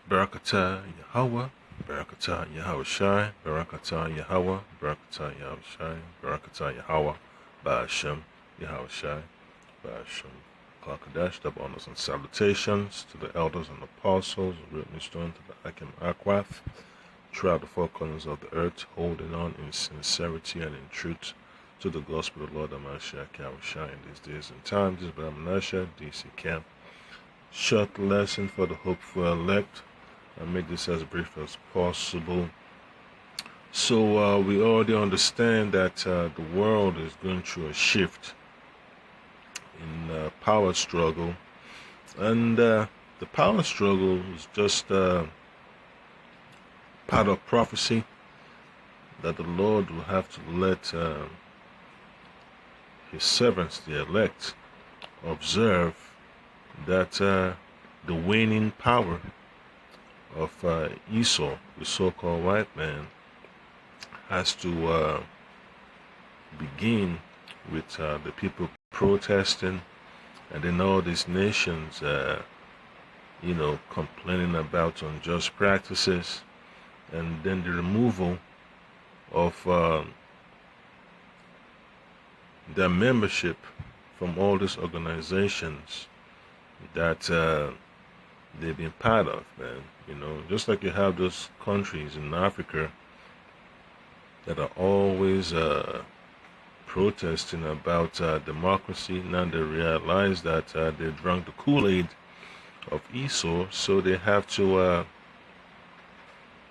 Barakatah Yahweh, Barakatah Yahushai, Barakatah Yahweh, Barakatah Yahushai, Barakatah Yahweh, Ba'ashem Yahushai, Ba'ashem. Kalkadash, double honors and salutations to the elders and apostles, written stone to the Akim Akwath, throughout the four corners of the earth, holding on in sincerity and in truth to the gospel of the Lord Amashiach Yahushai in these days and times. This is Brahmanasha, DC Camp. Short lesson for the hopeful elect. I'll make this as brief as possible. So we already understand that the world is going through a shift in power struggle, and the power struggle is just part of prophecy that the Lord will have to let his servants, the elect, observe that the waning power of Esau, the so-called white man, has to begin with the people protesting, and then all these nations, complaining about unjust practices, and then the removal of their membership from all these organizations that they've been part of, man. Just like you have those countries in Africa that are always protesting about democracy. Now they realize that they drank the Kool-Aid of Esau, so they have to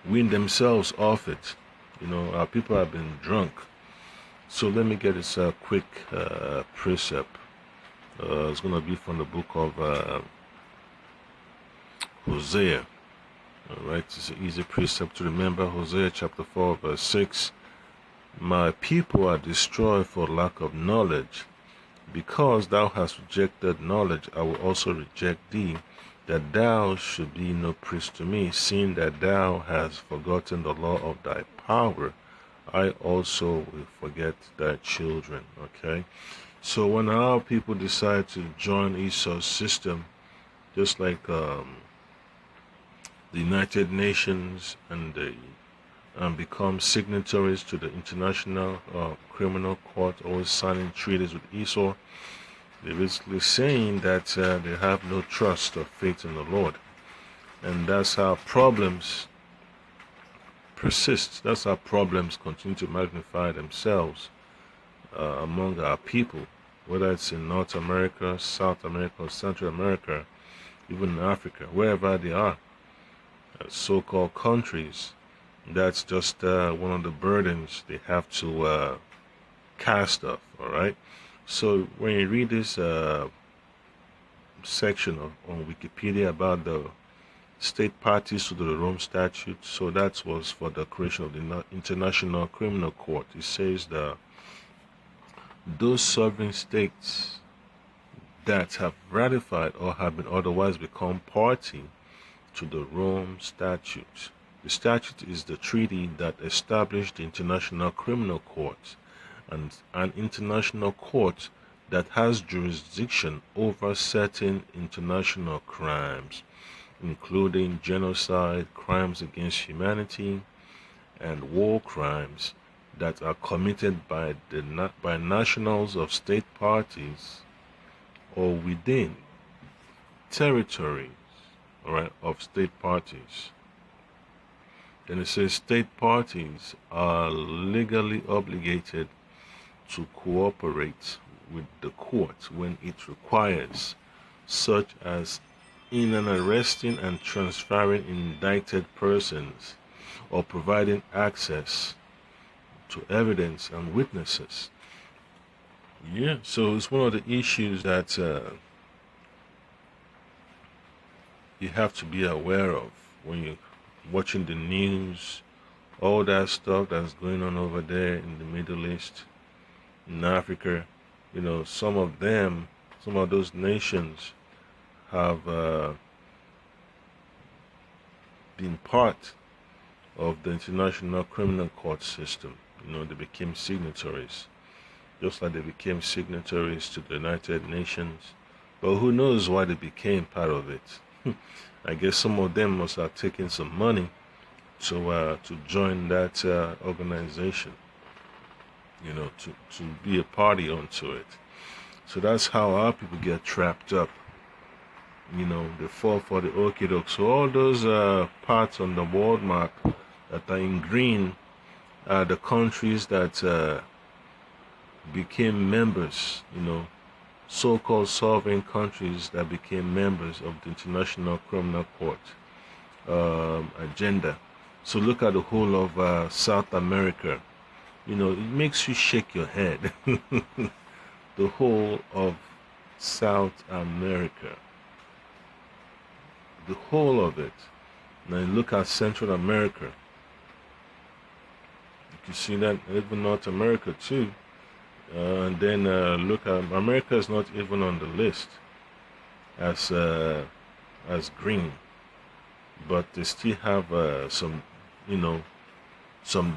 wean themselves off it. Our people have been drunk. So let me get this quick precept. It's going to be from the book of Hosea. Alright, it's an easy precept to remember. Hosea chapter 4 verse 6. My people are destroyed for lack of knowledge. Because thou hast rejected knowledge, I will also reject thee, that thou should be no priest to me, seeing that thou hast forgotten the law of thy power. I also will forget thy children. Okay? So when our people decide to join Esau's system, just like the United Nations, and they become signatories to the International Criminal Court, always signing treaties with Esau, they're basically saying that they have no trust or faith in the Lord. And that's how problems persist. That's how problems continue to magnify themselves among our people, whether it's in North America, South America, or Central America, even in Africa, wherever they are. So-called countries, that's just one of the burdens they have to cast off. All right. So when you read this section on Wikipedia about the state parties to the Rome Statute, so that was for the creation of the International Criminal Court. It says that those sovereign states that have ratified or have been otherwise become party to the Rome Statute. The statute is the treaty that established the International Criminal Court, and an international court that has jurisdiction over certain international crimes, including genocide, crimes against humanity, and war crimes that are committed by nationals of state parties or within territories, all right, of state parties. Then it says state parties are legally obligated to cooperate with the court when it requires, such as in an arresting and transferring indicted persons, or providing access to evidence and witnesses. Yeah, so it's one of the issues that you have to be aware of when you're watching the news, all that stuff that's going on over there in the Middle East, in Africa. Some of those nations have been part of the International Criminal Court system. They became signatories, just like they became signatories to the United Nations. But who knows why they became part of it? I guess some of them must have taken some money to join that organization, to be a party onto it. So that's how our people get trapped up. They fall for the okie doke. So all those parts on the world map that are in green are the countries that became members, so-called sovereign countries that became members of the International Criminal Court agenda. So look at the whole of South America. It makes you shake your head. The whole of South America. The whole of it. Now you look at Central America. You can see that even North America too. And then look at America is not even on the list as green, but they still have some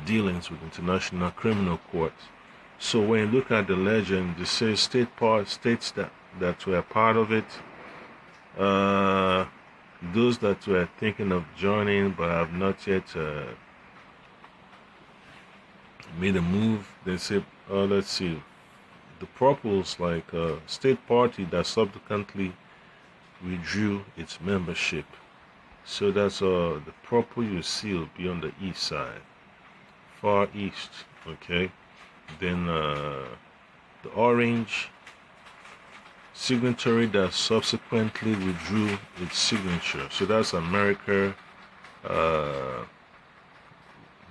dealings with International Criminal Court. So when you look at the legend, it says states that were part of it, those that were thinking of joining but have not yet made a move. They say, let's see, the purples like state party that subsequently withdrew its membership. So that's the purple you see will be on the east side, far east. Okay, then the orange signatory that subsequently withdrew its signature. So that's America.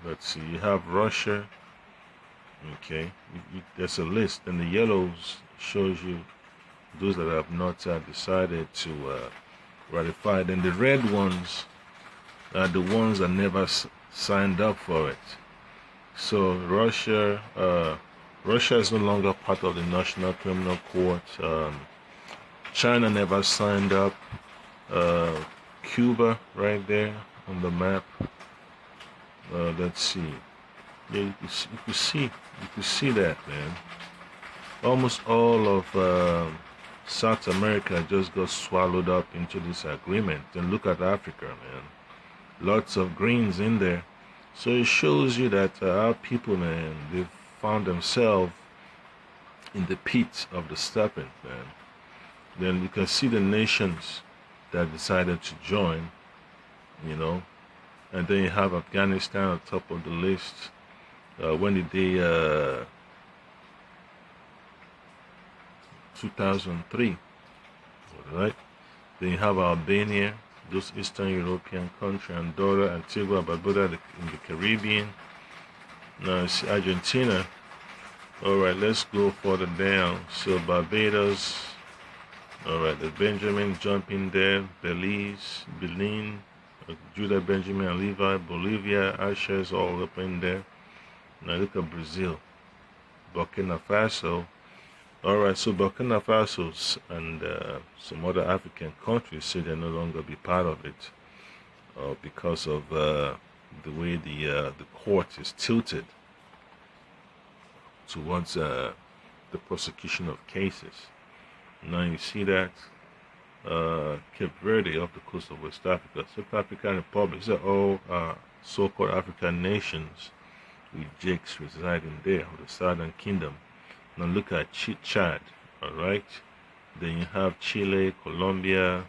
Let's see, you have Russia. Okay, there's a list, and the yellows shows you those that have not decided to ratify it, and the red ones are the ones that never signed up for it. So Russia is no longer part of the National Criminal Court. China never signed up. Cuba right there on the map. Let's see. Yeah, you can see that, man. Almost all of South America just got swallowed up into this agreement. And look at Africa, man. Lots of greens in there. So it shows you that our people, man, they've found themselves in the pit of the serpent, man. Then you can see the nations that decided to join, and then you have Afghanistan on top of the list. When did they 2003, right? Then you have Albania, those Eastern European countries, Andorra, Antigua, Barbuda in the Caribbean. Now it's Argentina. All right, let's go further down. So Barbados. All right, the Benjamin jumping there. Belize, Benin, Judah, Benjamin, and Levi, Bolivia, Ashes all up in there. Now look at Brazil, Burkina Faso. All right, so Burkina Faso and some other African countries say they'll no longer be part of it because of the way the court is tilted towards the prosecution of cases. Now you see that Cape Verde off the coast of West Africa, South African Republic, these are all so-called African nations with jakes residing there, of the Southern Kingdom. Now look at Chad, all right? Then you have Chile, Colombia,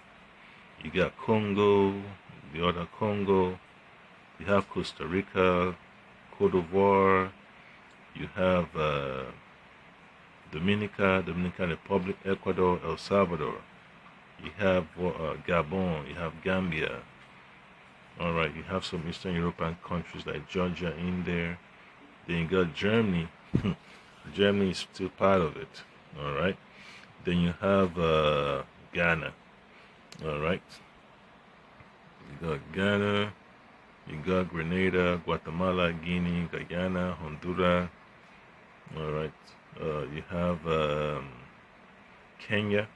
you got Congo, the other Congo, you have Costa Rica, Cote d'Ivoire, you have Dominican Republic, Ecuador, El Salvador, you have Gabon, you have Gambia, all right, you have some Eastern European countries like Georgia in there. Then you got Germany. Germany is still part of it, all right? Then you have Ghana, all right? You got Ghana, you got Grenada, Guatemala, Guinea, Guyana, Honduras, all right? You have Kenya,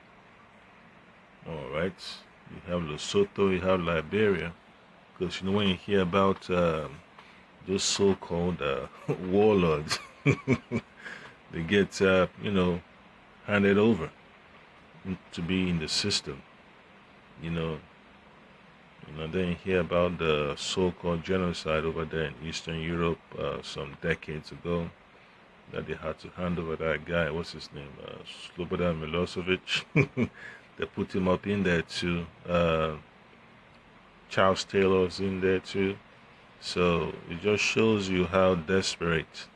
all right? You have Lesotho, you have Liberia, because when you hear about those so-called warlords, they get handed over to be in the system, Then you hear about the so-called genocide over there in Eastern Europe some decades ago, that they had to hand over that guy. What's his name? Slobodan Milosevic. They put him up in there too. Charles Taylor's in there too. So it just shows you how desperate,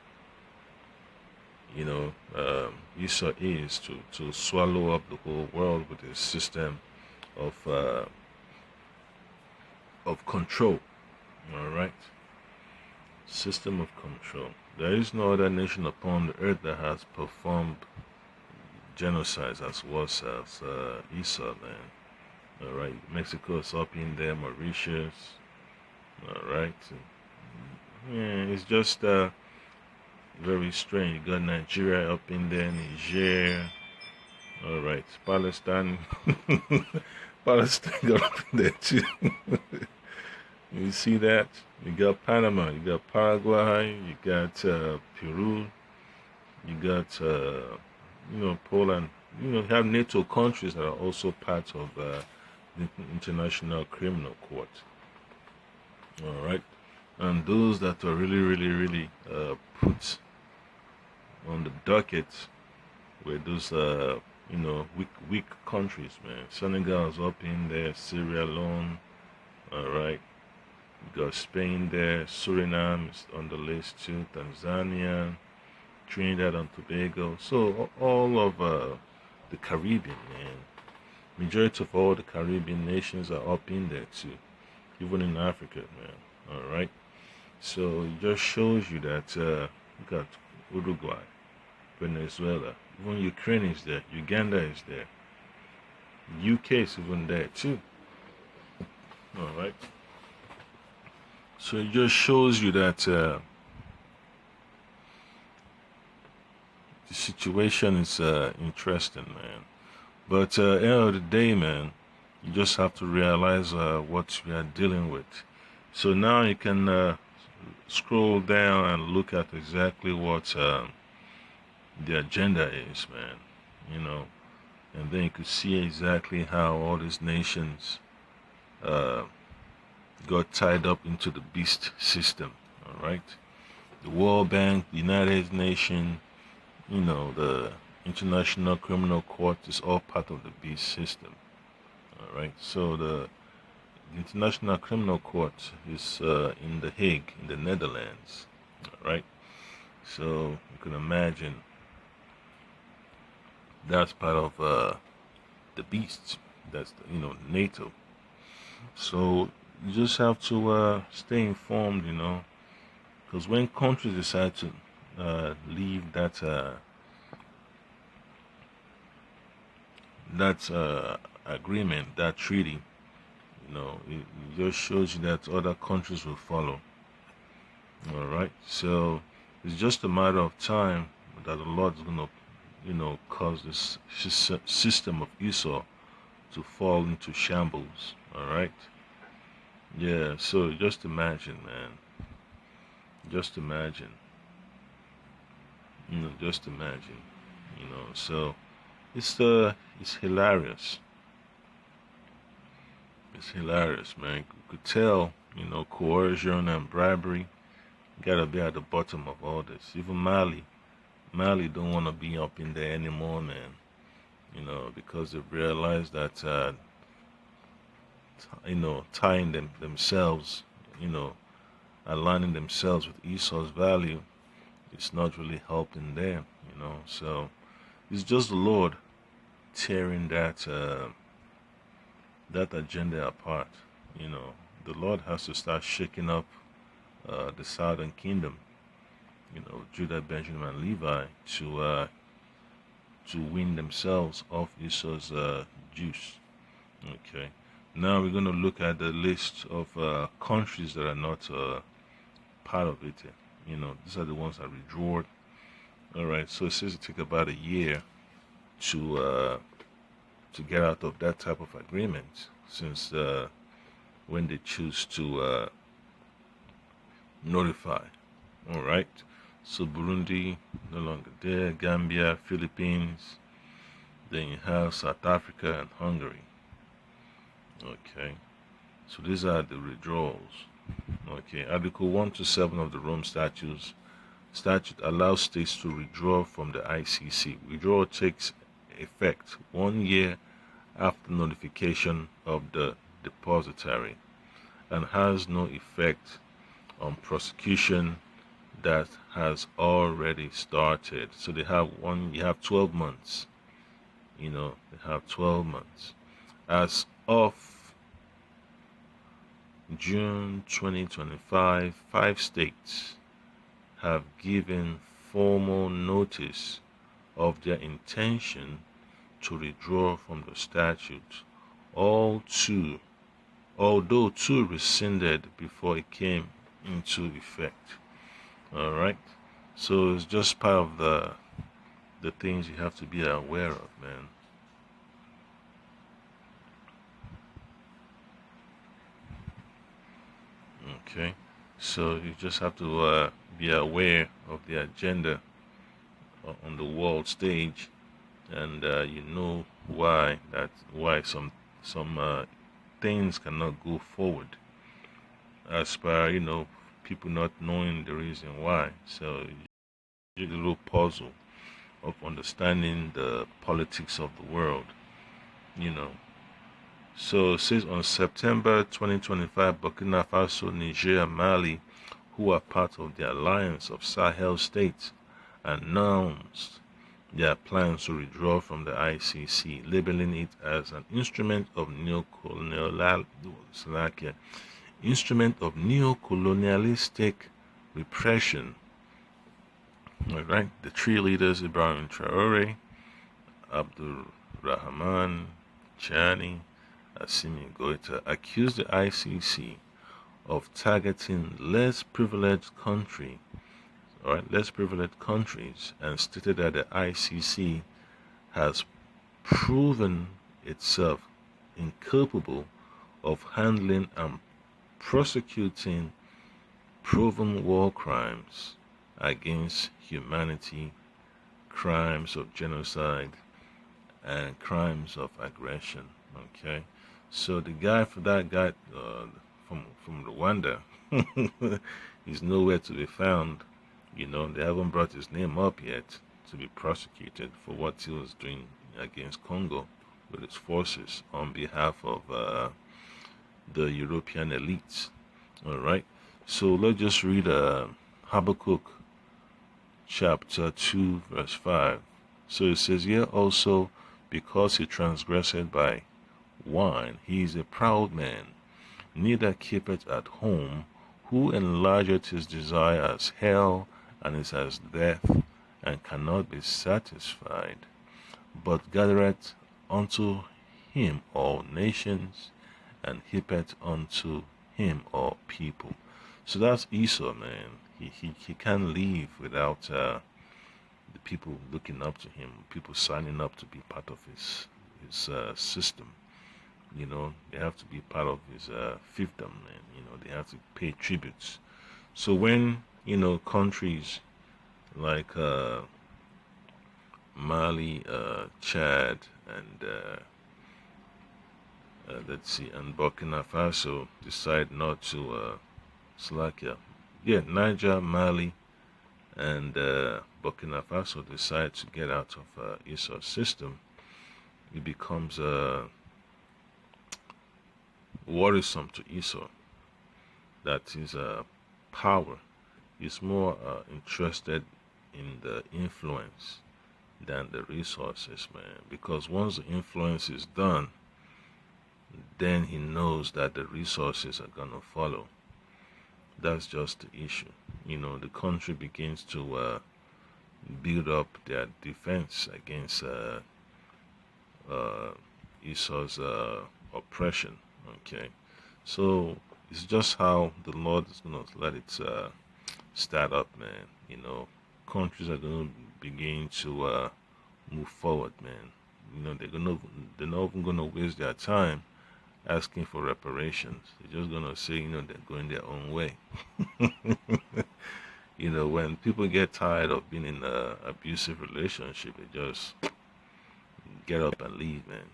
Esau is to swallow up the whole world with his system of control. All right, system of control. There is no other nation upon the earth that has performed genocides as worse as Esau, man. All right, Mexico is up in there, Mauritius. All right, yeah, it's just very strange. You got Nigeria up in there, Niger. All right, Palestine. Palestine got up in there too. You see that? You got Panama, you got Paraguay, you got Peru, you got Poland. You have NATO countries that are also part of the International Criminal Court. All right, and those that are really, really, really put on the docket were those weak countries, man. Senegal's up in there, Sierra Leone. All right. You got Spain there, Suriname is on the list too, Tanzania, Trinidad and Tobago. So all of the Caribbean, man. Majority of all the Caribbean nations are up in there too, even in Africa, man. All right. So it just shows you that you got Uruguay, Venezuela, even Ukraine is there, Uganda is there, UK is even there too. All right. So it just shows you that the situation is interesting, man. But at the end of the day, man, you just have to realize what we are dealing with. So now you can scroll down and look at exactly what the agenda is, man. And then you could see exactly how all these nations got tied up into the beast system. All right, the World Bank, the United Nations, the International Criminal Court is all part of the beast system. All right, so the International Criminal Court is in The Hague, in the Netherlands. All right, so you can imagine that's part of the beast. That's NATO. So you just have to stay informed, because when countries decide to leave that agreement, that treaty, it just shows you that other countries will follow. All right, so it's just a matter of time that the Lord is gonna, cause this system of Esau to fall into shambles. All right. Yeah, so just imagine, man. Just imagine. Just imagine. So it's hilarious. It's hilarious, man. You could tell, coercion and bribery gotta be at the bottom of all this. Even Mali don't wanna be up in there anymore, man. Because they've realized that tying themselves, aligning themselves with Esau's value, it's not really helping them, So it's just the Lord tearing that agenda apart. The Lord has to start shaking up the southern kingdom, Judah, Benjamin, and Levi, to win themselves off Esau's juice. Okay. Now we're going to look at the list of countries that are not part of it. These are the ones that withdrew. All right, so it says it took about a year to get out of that type of agreement, since when they choose to notify. All right, so Burundi no longer there, Gambia, Philippines, then you have South Africa and Hungary. Okay, So these are the withdrawals. Okay, Article 1 to 7 of the Rome Statute allows states to withdraw from the ICC. Withdrawal takes effect 1 year after notification of the depositary and has no effect on prosecution that has already started. So you have 12 months. They have 12 months. As of June 2025, 5 states have given formal notice of their intention to withdraw from the statute, although two rescinded before it came into effect. All right, so it's just part of the things you have to be aware of, man. Okay, so you just have to be aware of the agenda on the world stage, and you know why some things cannot go forward as per people not knowing the reason why. So it's a little puzzle of understanding the politics of the world, you know. So it says on September 2025, Burkina Faso, Niger, and Mali, who are part of the alliance of Sahel states, announced their plans to withdraw from the ICC, labeling it as an instrument of neocolonialistic repression. All right, the three leaders, Ibrahim Traore, Abdul Rahman Chani, Assimi Goita, accused the ICC of targeting less privileged countries, and stated that the ICC has proven itself incapable of handling and prosecuting proven war crimes against humanity, crimes of genocide, and crimes of aggression. Okay, so that guy from Rwanda, he's nowhere to be found. They haven't brought his name up yet to be prosecuted for what he was doing against Congo with his forces on behalf of the European elites. All right, so let's just read Habakkuk chapter 2, verse 5. So it says here also, because he transgressed by wine, he is a proud man, neither keepeth at home, who enlargeth his desire as hell, and is as death, and cannot be satisfied, but gathereth unto him all nations, and heapeth unto him all people. So that's Esau, man. He can't live without the people looking up to him, people signing up to be part of his system. They have to be part of his fiefdom, and they have to pay tributes. So when countries like Mali, Chad, and and Burkina Faso decide not to Slovakia, Niger, Mali, and Burkina Faso decide to get out of Esau's system, it becomes worrisome to Esau that his power is more interested in the influence than the resources, man. Because once the influence is done, then he knows that the resources are gonna follow. That's just the issue. The country begins to build up their defense against Esau's oppression. Okay, so it's just how the Lord is gonna let it start up, man. Countries are gonna begin to move forward, man. They're not even gonna waste their time asking for reparations. They're just gonna say, they're going their own way. When people get tired of being in an abusive relationship, they just get up and leave, man.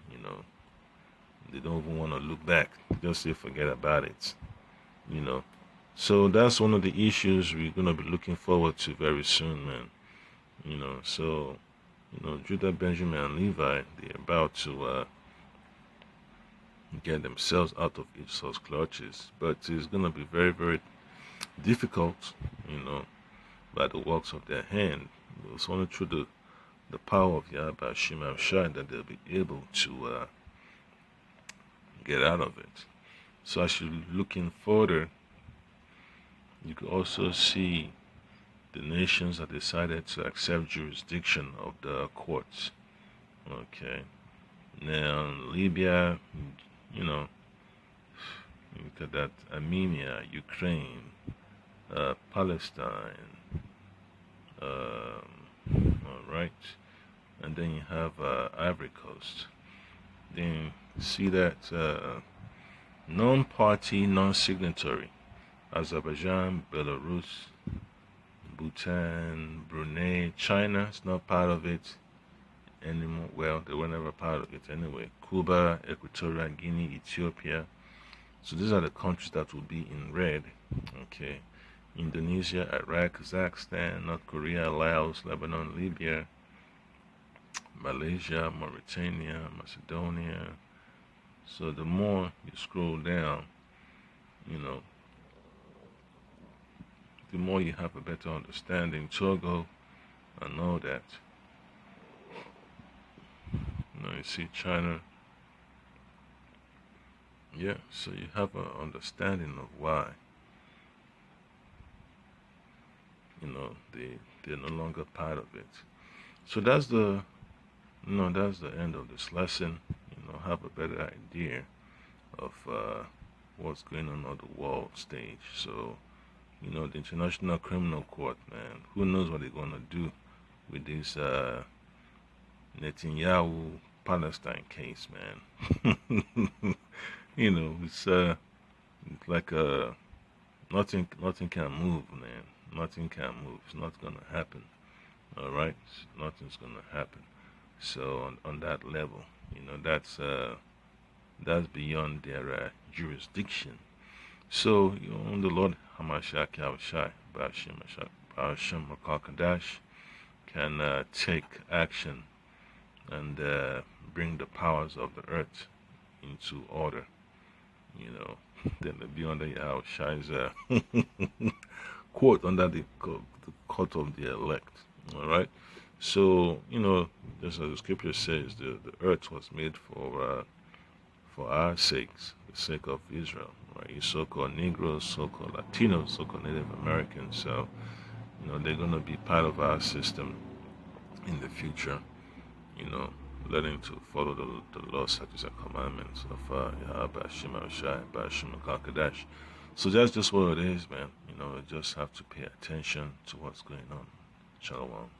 They don't even want to look back. Just say forget about it. You know. So that's one of the issues we're gonna be looking forward to very soon, man. So Judah, Benjamin, and Levi, they're about to get themselves out of Esau's clutches, but it's gonna be very, very difficult, by the works of their hand. It's only through the power of Yahweh Shema Shai that they'll be able to get out of it. So as you're looking further, you could also see the nations have decided to accept jurisdiction of the courts. Okay. Now, Libya, look at that, Armenia, Ukraine, Palestine, all right. And then you have Ivory Coast. Then see that non-party, non-signatory, Azerbaijan, Belarus, Bhutan, Brunei, China is not part of it anymore. Well, they were never part of it anyway. Cuba, Equatorial Guinea, Ethiopia. So these are the countries that will be in red. Okay. Indonesia, Iraq, Kazakhstan, North Korea, Laos, Lebanon, Libya, Malaysia, Mauritania, Macedonia. So the more you scroll down, the more you have a better understanding. Togo and all that. You see China. Yeah, so you have an understanding of why, they're no longer part of it. So that's the end of this lesson. Have a better idea of what's going on the world stage. So, the International Criminal Court, man, who knows what they're gonna do with this Netanyahu Palestine case, man. It's like nothing can move, man. Nothing can move. It's not gonna happen. All right, nothing's gonna happen. So on that level, that's beyond their jurisdiction. So the Lord Hamashiach Yahushai Ba'ashem Kadash can take action and bring the powers of the earth into order. Then they'll be under Yahushai's court, under the court of the elect. All right. So just as the scripture says, the earth was made for our sakes, the sake of Israel. Right? You so-called Negroes, so-called Latinos, so-called Native Americans. So they're gonna be part of our system in the future. Learning to follow the laws, statutes, and commandments of Yahweh Shema Shai, Bashim Kadash. So that's just what it is, man. You just have to pay attention to what's going on. Shalom.